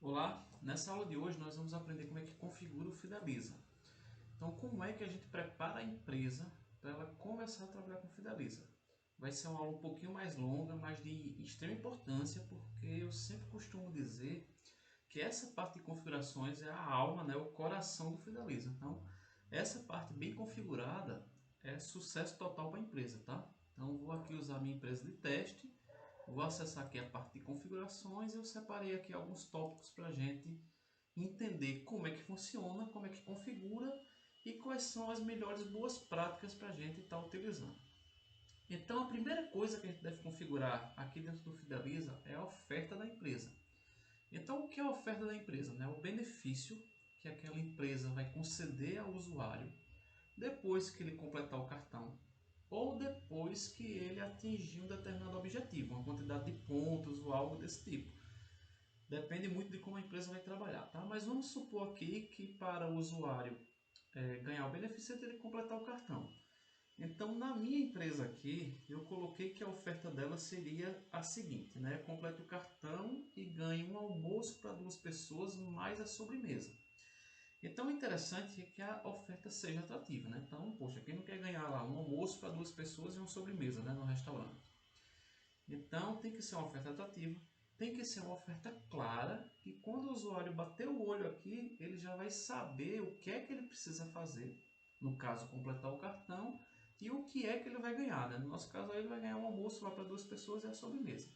Olá, nessa aula de hoje nós vamos aprender como é que configura o Fideliza. Então, como é que a gente prepara a empresa para ela começar a trabalhar com o Fideliza? Vai ser uma aula um pouquinho mais longa, mas de extrema importância, porque eu sempre costumo dizer que essa parte de configurações é a alma, né, o coração do Fideliza. Então, essa parte bem configurada é sucesso total para a empresa, tá? Então, vou aqui usar a minha empresa de teste. Vou acessar aqui a parte de configurações e eu separei aqui alguns tópicos para a gente entender como é que funciona, como é que configura e quais são as melhores boas práticas para a gente estar utilizando. Então a primeira coisa que a gente deve configurar aqui dentro do Fideliza é a oferta da empresa. Então o que é a oferta da empresa? O benefício que aquela empresa vai conceder ao usuário depois que ele completar o cartão ou depois que ele atingir um determinado objetivo, uma quantidade de pontos ou algo desse tipo. Depende muito de como a empresa vai trabalhar, tá? Mas vamos supor aqui que para o usuário ganhar o benefício ele completar o cartão. Então, na minha empresa aqui, eu coloquei que a oferta dela seria a seguinte, né? Complete o cartão e ganhe um almoço para duas pessoas mais a sobremesa. Então, o interessante é que a oferta seja atrativa, né? Então, poxa, quem não quer ganhar lá um almoço para duas pessoas e uma sobremesa, né, no restaurante? Então, tem que ser uma oferta atrativa, tem que ser uma oferta clara, que quando o usuário bater o olho aqui, ele já vai saber o que é que ele precisa fazer, no caso, completar o cartão, e o que é que ele vai ganhar, né? No nosso caso, ele vai ganhar um almoço lá para duas pessoas e a sobremesa.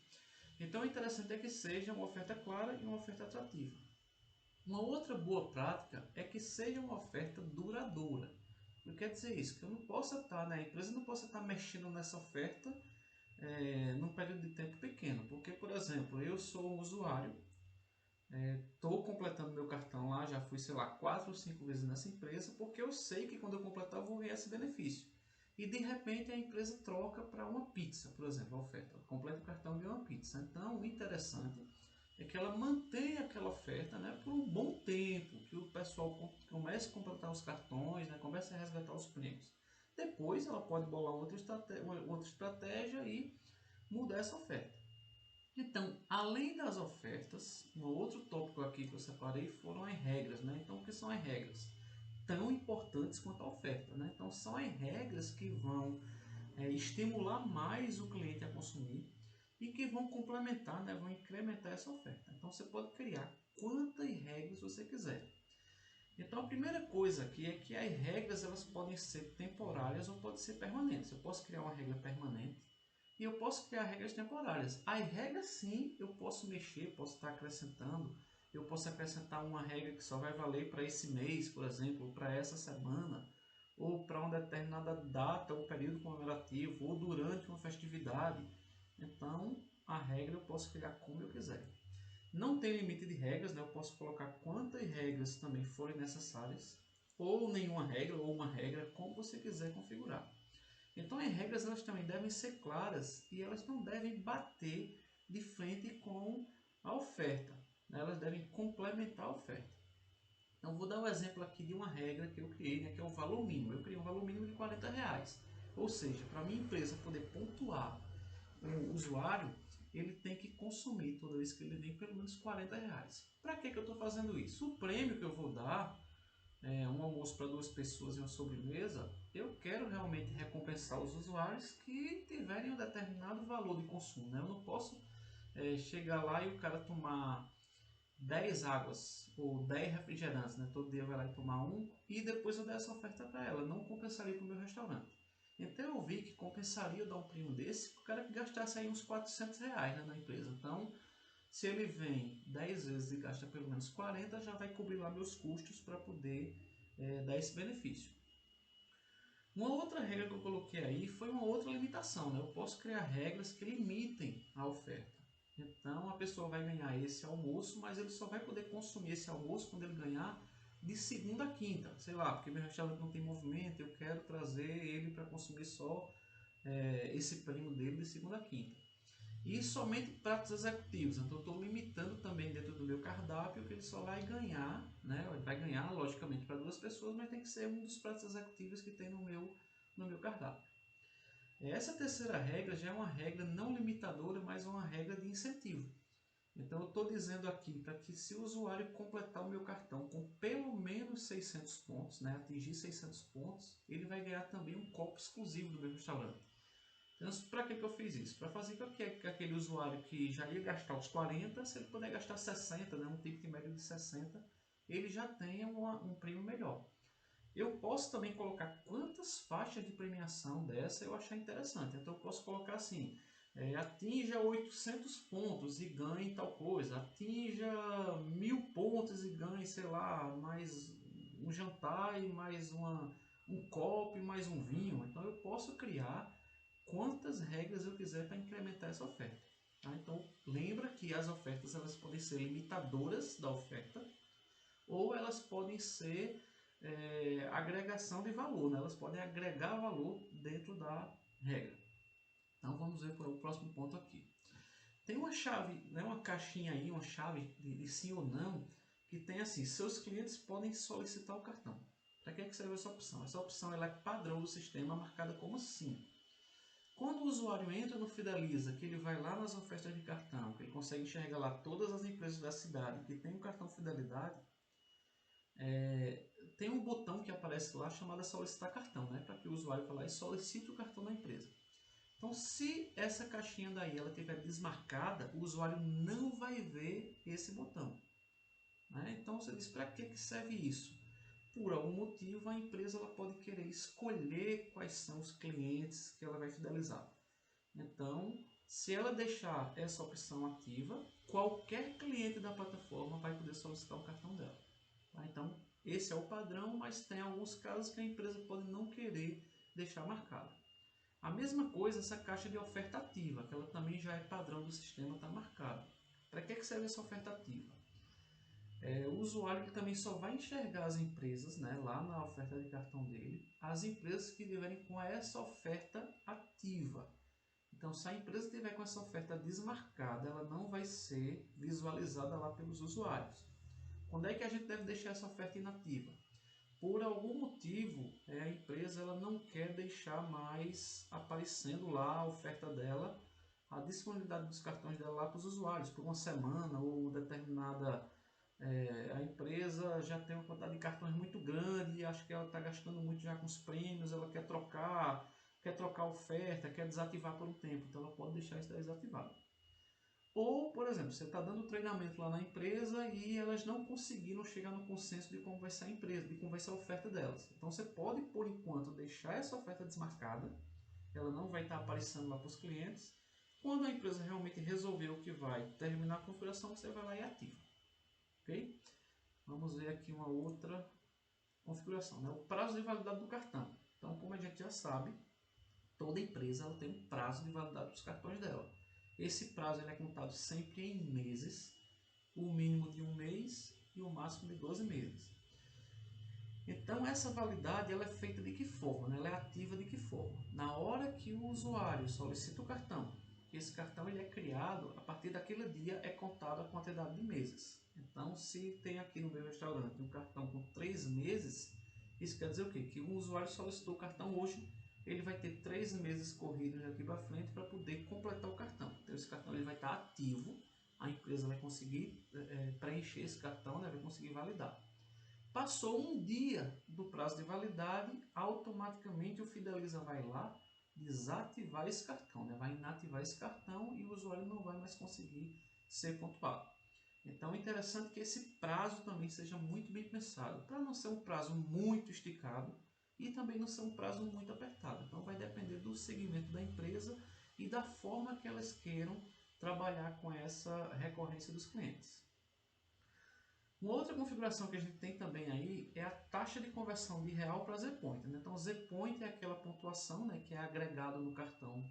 Então, o interessante é que seja uma oferta clara e uma oferta atrativa. Uma outra boa prática é que seja uma oferta duradoura. O que quer dizer isso? Que eu não possa estar, né, a empresa não possa estar mexendo nessa oferta num período de tempo pequeno. Porque, por exemplo, eu sou um usuário, estou completando meu cartão lá, já fui, sei lá, 4 ou 5 vezes nessa empresa, porque eu sei que quando eu completar eu vou ganhar esse benefício. E de repente a empresa troca para uma pizza, por exemplo, a oferta. Completa o cartão e ganha uma pizza. Então, o interessante é que ela mantenha aquela oferta, né, por um bom tempo, que o pessoal comece a completar os cartões, né, comece a resgatar os prêmios. Depois ela pode bolar outra estratégia e mudar essa oferta. Então, além das ofertas, um outro tópico aqui que eu separei foram as regras. Né? Então, o que são as regras? Tão importantes quanto a oferta. Né? Então, são as regras que vão estimular mais o cliente a consumir e que vão complementar, né, vão incrementar essa oferta. Então você pode criar quantas regras você quiser. Então a primeira coisa aqui é que as regras elas podem ser temporárias ou podem ser permanentes. Eu posso criar uma regra permanente e eu posso criar regras temporárias. As regras sim, eu posso mexer, posso estar acrescentando. Eu posso acrescentar uma regra que só vai valer para esse mês, por exemplo, ou para essa semana, ou para uma determinada data ou período comemorativo, ou durante uma festividade. Então, a regra eu posso criar como eu quiser. Não tem limite de regras, né? Eu posso colocar quantas regras também forem necessárias, ou nenhuma regra, ou uma regra, como você quiser configurar. Então, as regras elas também devem ser claras e elas não devem bater de frente com a oferta. Né? Elas devem complementar a oferta. Então, vou dar um exemplo aqui de uma regra que eu criei, né, que é o valor mínimo. Eu criei um valor mínimo de R$ 40. Ou seja, para a minha empresa poder pontuar o usuário, ele tem que consumir toda vez que ele vem pelo menos R$ 40. Para que eu estou fazendo isso? O prêmio que eu vou dar, um almoço para duas pessoas e uma sobremesa, eu quero realmente recompensar os usuários que tiverem um determinado valor de consumo. Né? Eu não posso chegar lá e o cara tomar 10 águas ou 10 refrigerantes, né? Todo dia vai lá e tomar um e depois eu der essa oferta para ela. Não compensaria para o meu restaurante. Então eu vi que compensaria eu dar um prêmio desse para o cara que gastasse aí uns R$ 400, né, na empresa. Então, se ele vem 10 vezes e gasta pelo menos 40, já vai cobrir lá meus custos para poder dar esse benefício. Uma outra regra que eu coloquei aí foi uma outra limitação. Né? Eu posso criar regras que limitem a oferta. Então a pessoa vai ganhar esse almoço, mas ele só vai poder consumir esse almoço quando ele ganhar de segunda a quinta. Sei lá, porque meu restaurante não tem movimento, eu quero trazer ele para consumir só esse prêmio dele de segunda a quinta. E somente pratos executivos. Então, eu estou limitando também dentro do meu cardápio que ele só vai ganhar, né? Ele vai ganhar, logicamente, para duas pessoas, mas tem que ser um dos pratos executivos que tem no meu cardápio. Essa terceira regra já é uma regra não limitadora, mas uma regra de incentivo. Então eu estou dizendo aqui para que se o usuário completar o meu cartão com pelo menos 600 pontos, né, atingir 600 pontos, ele vai ganhar também um copo exclusivo do meu restaurante. Então, para que eu fiz isso? Para fazer com que aquele usuário que já ia gastar os 40, se ele puder gastar 60, né, um ticket médio de 60, ele já tenha um prêmio melhor. Eu posso também colocar quantas faixas de premiação dessa eu achar interessante. Então eu posso colocar assim, atinja 800 pontos e ganhe tal coisa, atinja 1000 pontos e ganhe, sei lá, mais um jantar e mais um copo e mais um vinho. Então eu posso criar quantas regras eu quiser para incrementar essa oferta. Tá? Então lembra que as ofertas elas podem ser limitadoras da oferta ou elas podem ser agregação de valor, né? Elas podem agregar valor dentro da regra. Então vamos ver para o próximo ponto aqui. Tem uma chave, né, uma caixinha aí, uma chave de sim ou não, que tem assim, seus clientes podem solicitar o cartão. Para que serve essa opção? Essa opção ela é padrão do sistema, marcada como sim. Quando o usuário entra no Fideliza, que ele vai lá nas ofertas de cartão, que ele consegue enxergar lá todas as empresas da cidade que tem um cartão Fidelidade, tem um botão que aparece lá chamado solicitar cartão, né? Para que o usuário vá lá e solicite o cartão da empresa. Então, se essa caixinha daí ela estiver desmarcada, o usuário não vai ver esse botão. Né? Então, você diz, para que serve isso? Por algum motivo, a empresa ela pode querer escolher quais são os clientes que ela vai fidelizar. Então, se ela deixar essa opção ativa, qualquer cliente da plataforma vai poder solicitar o cartão dela. Tá? Então, esse é o padrão, mas tem alguns casos que a empresa pode não querer deixar marcado. A mesma coisa essa caixa de oferta ativa, que ela também já é padrão do sistema, está marcada. Para que serve essa oferta ativa? O usuário ele também só vai enxergar as empresas, né, lá na oferta de cartão dele, as empresas que estiverem com essa oferta ativa. Então, se a empresa estiver com essa oferta desmarcada, ela não vai ser visualizada lá pelos usuários. Quando é que a gente deve deixar essa oferta inativa? Por algum motivo, a empresa ela não quer deixar mais aparecendo lá a oferta dela, a disponibilidade dos cartões dela lá para os usuários, por uma semana ou determinada. A empresa já tem uma quantidade de cartões muito grande, acho que ela está gastando muito já com os prêmios, ela quer trocar a oferta, quer desativar por um tempo, então ela pode deixar isso desativado. Ou, por exemplo, você está dando treinamento lá na empresa e elas não conseguiram chegar no consenso de como vai ser a empresa, de como vai ser a oferta delas. Então você pode, por enquanto, deixar essa oferta desmarcada, ela não vai estar aparecendo lá para os clientes. Quando a empresa realmente resolver o que vai terminar a configuração, você vai lá e ativa. Ok? Vamos ver aqui uma outra configuração, né? O prazo de validade do cartão. Então, como a gente já sabe, toda empresa ela tem um prazo de validade dos cartões dela. Esse prazo ele é contado sempre em meses, o mínimo de 1 mês e o máximo de 12 meses. Então essa validade ela é feita de que forma? Né? Ela é ativa de que forma? Na hora que o usuário solicita o cartão, esse cartão ele é criado, a partir daquele dia é contado a quantidade de meses. Então se tem aqui no meu restaurante um cartão com 3 meses, isso quer dizer o quê? Que um usuário solicitou o cartão hoje, ele vai ter 3 meses corridos aqui para frente para poder completar o cartão. Então esse cartão ele vai estar ativo, a empresa vai conseguir preencher esse cartão, né? Vai conseguir validar. Passou um dia do prazo de validade, automaticamente o Fideliza vai lá desativar esse cartão, né? Vai inativar esse cartão e o usuário não vai mais conseguir ser pontuado. Então é interessante que esse prazo também seja muito bem pensado, para não ser um prazo muito esticado e também não ser um prazo muito apertado. Então vai depender do segmento da empresa e da forma que elas queiram trabalhar com essa recorrência dos clientes. Uma outra configuração que a gente tem também aí é a taxa de conversão de real para Z-Point. Né? Então, Z-Point é aquela pontuação, né, que é agregado no cartão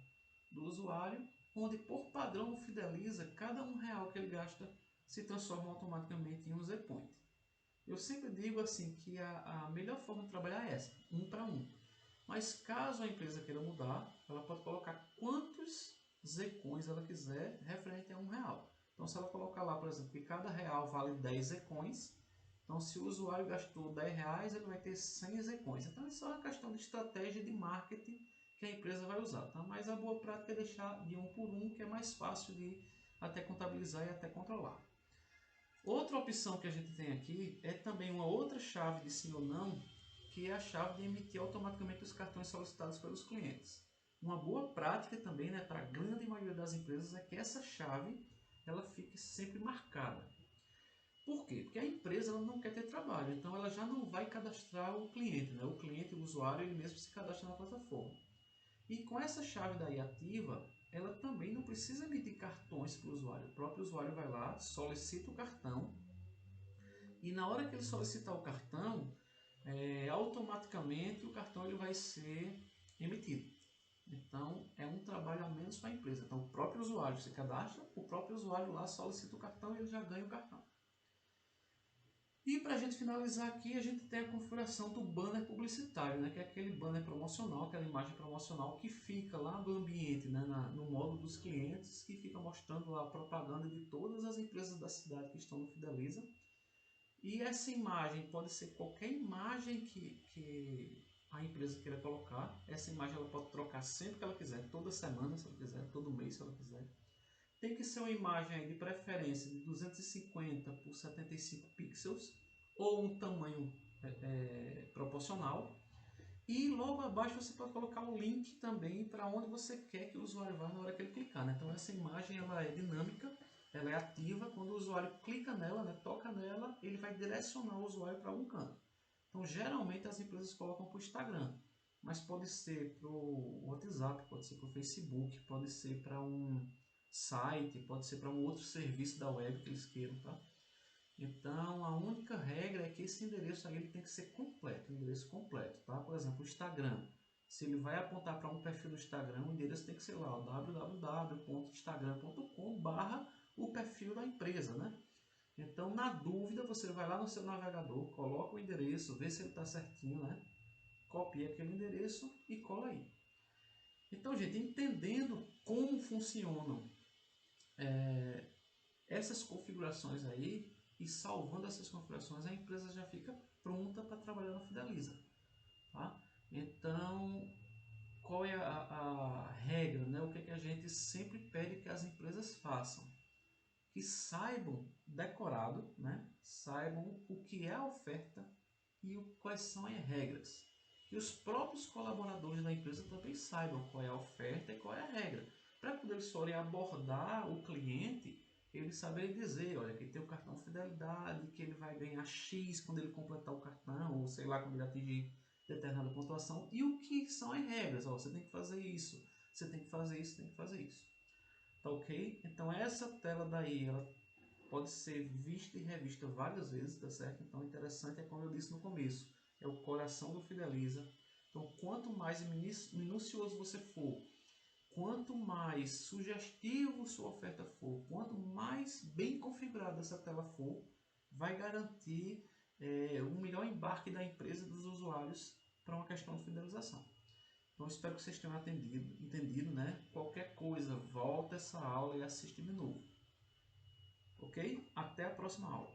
do usuário, onde por padrão no Fideliza, cada R$1 que ele gasta se transforma automaticamente em um Z-Point. Eu sempre digo assim que a melhor forma de trabalhar é essa, 1 para 1. Mas caso a empresa queira mudar, ela pode colocar quantos Z-Coins ela quiser referente a R$1. Então, se ela colocar lá, por exemplo, que cada real vale 10 Z-Coins, então se o usuário gastou R$10, ele vai ter 100 Z-Coins. Então, isso é uma questão de estratégia de marketing que a empresa vai usar. Tá? Mas a boa prática é deixar de 1 por 1, que é mais fácil de até contabilizar e até controlar. Outra opção que a gente tem aqui é também uma outra chave de sim ou não, que é a chave de emitir automaticamente os cartões solicitados pelos clientes. Uma boa prática também, né, para a grande maioria das empresas é que essa chave ela fique sempre marcada. Por quê? Porque a empresa ela não quer ter trabalho, então ela já não vai cadastrar o cliente, né? O cliente, o usuário, ele mesmo se cadastra na plataforma. E com essa chave daí ativa, ela também não precisa emitir cartões para o usuário. O próprio usuário vai lá, solicita o cartão, e na hora que ele solicitar o cartão, automaticamente o cartão ele vai ser emitido. Então, é um trabalho a menos para a empresa. Então, o próprio usuário se cadastra, o próprio usuário lá solicita o cartão e ele já ganha o cartão. E para a gente finalizar aqui, a gente tem a configuração do banner publicitário, né? Que é aquele banner promocional, aquela imagem promocional que fica lá no ambiente, né? No módulo dos clientes, que fica mostrando a propaganda de todas as empresas da cidade que estão no Fideliza. E essa imagem pode ser qualquer imagem que a empresa queira colocar. Essa imagem ela pode trocar sempre que ela quiser, toda semana se ela quiser, todo mês se ela quiser. Tem que ser uma imagem de preferência de 250 por 75 pixels ou um tamanho proporcional. E logo abaixo você pode colocar um link também para onde você quer que o usuário vá na hora que ele clicar, né? Então essa imagem ela é dinâmica, ela é ativa. Quando o usuário clica nela, né, toca nela, ele vai direcionar o usuário para algum canto. Então geralmente as empresas colocam para o Instagram, mas pode ser para o WhatsApp, pode ser para o Facebook, pode ser para um site, pode ser para um outro serviço da web que eles queiram, tá? Então, a única regra é que esse endereço aí ele tem que ser completo, um endereço completo, tá? Por exemplo, o Instagram. Se ele vai apontar para um perfil no Instagram, o endereço tem que ser lá, www.instagram.com/ o perfil da empresa, né? Então, na dúvida, você vai lá no seu navegador, coloca o endereço, vê se ele está certinho, né? Copia aquele endereço e cola aí. Então, gente, entendendo como funcionam essas configurações aí e salvando essas configurações, a empresa já fica pronta para trabalhar no Fideliza. Tá? Então, qual é a regra? Né? O que, que a gente sempre pede que as empresas façam? Que saibam decorado, né? Saibam o que é a oferta e quais são as regras. Que os próprios colaboradores da empresa também saibam qual é a oferta e qual é a regra. Para quando eles forem abordar o cliente, eles saberem dizer, olha, que tem o cartão fidelidade, que ele vai ganhar X quando ele completar o cartão, ou sei lá, quando ele atingir determinada pontuação, e o que são as regras. Ó, você tem que fazer isso, você tem que fazer isso, tem que fazer isso. Tá ok? Então essa tela daí, ela pode ser vista e revista várias vezes, tá certo? Então, o interessante é como eu disse no começo, é o coração do Fideliza. Então, quanto mais minucioso você for, quanto mais sugestivo sua oferta for, quanto mais bem configurada essa tela for, vai garantir um melhor embarque da empresa e dos usuários para uma questão de fidelização. Então, espero que vocês tenham entendido, né? Qualquer coisa, volta essa aula e assiste de novo. Ok? Até a próxima aula.